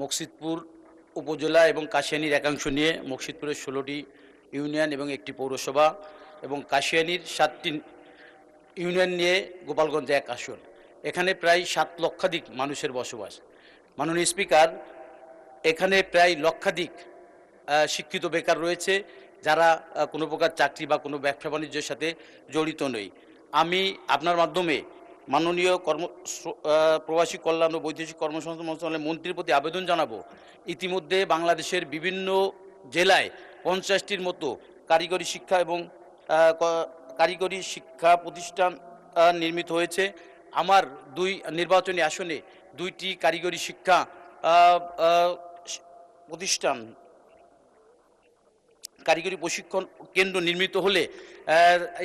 মকসিদপুর উপজেলা এবং কাশিয়ানীর একাংশ নিয়ে মকসিদপুরের 16টি ইউনিয়ন এবং একটি পৌরসভা এবং কাশিয়ানীর 7টি ইউনিয়ন নিয়ে গোপালগঞ্জ এক আসন। এখানে প্রায় 7 লক্ষাধিক মানুষের বসবাস। মাননীয় স্পিকার, এখানে প্রায় লক্ষাধিক শিক্ষিত বেকার রয়েছে, যারা কোনো প্রকার চাকরি বা কোনো ব্যবসা বাণিজ্যের সাথে জড়িত নই। আমি আপনার মাধ্যমে মাননীয় প্রবাসী কল্যাণ ও বৈদেশিক কর্মসংস্থান মন্ত্রণালয়ের মন্ত্রীর প্রতি আবেদন জানাবো। ইতিমধ্যে বাংলাদেশের বিভিন্ন জেলায় 50টির মতো কারিগরি শিক্ষা এবং কারিগরি শিক্ষা প্রতিষ্ঠান নির্মিত হয়েছে। আমার 2 নির্বাচনী আসনে 2টি কারিগরি শিক্ষা প্রতিষ্ঠান, কারিগরি প্রশিক্ষণ কেন্দ্র নির্মিত হলে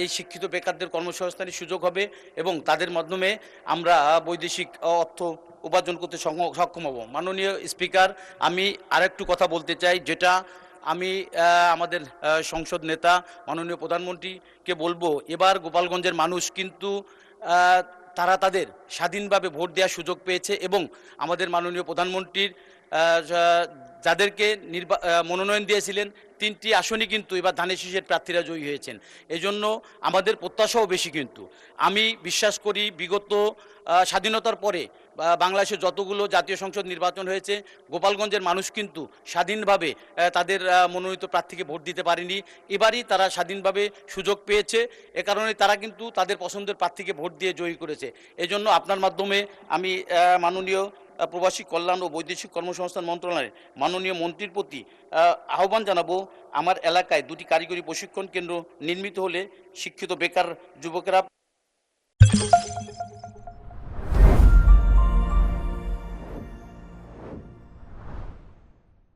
এই শিক্ষিত বেকারদের কর্মসংস্থানের সুযোগ হবে এবং তাদের মাধ্যমে আমরা বৈদেশিক অর্থ উপার্জন করতে সক্ষম হব। মাননীয় স্পিকার, আমি আরেকটু কথা বলতে চাই, যেটা আমি আমাদের সংসদ নেতা মাননীয় প্রধানমন্ত্রীকে বলবো। এবার গোপালগঞ্জের মানুষ কিন্তু তারা তাদের স্বাধীনভাবে ভোট দেওয়ার সুযোগ পেয়েছে এবং আমাদের মাননীয় প্রধানমন্ত্রীর যাদেরকে মনোনয়ন দিয়েছিলেন 3টি আসনই কিন্তু এবার ধানের শীষের প্রার্থীরা জয়ী হয়েছেন। এজন্য আমাদের প্রত্যাশাও বেশি। কিন্তু আমি বিশ্বাস করি বিগত স্বাধীনতার পরে বাংলাদেশে যতগুলো জাতীয় সংসদ নির্বাচন হয়েছে, গোপালগঞ্জের মানুষ কিন্তু স্বাধীনভাবে তাদের মনোনীত প্রার্থীকে ভোট দিতে পারেনি। এবারই তারা স্বাধীনভাবে সুযোগ পেয়েছে, এ কারণে তারা কিন্তু তাদের পছন্দের প্রার্থীকে ভোট দিয়ে জয়ী করেছে। এজন্য আপনার মাধ্যমে আমি মাননীয় প্রবাসী কল্যাণ ও বৈদেশিক কর্মসংস্থান মন্ত্রণালয়ের মাননীয় মন্ত্রীর প্রতি আহ্বান জানাবো, আমার এলাকায় 2টি কারিগরি প্রশিক্ষণ কেন্দ্র নির্মিত হলে শিক্ষিত বেকার যুবকেরা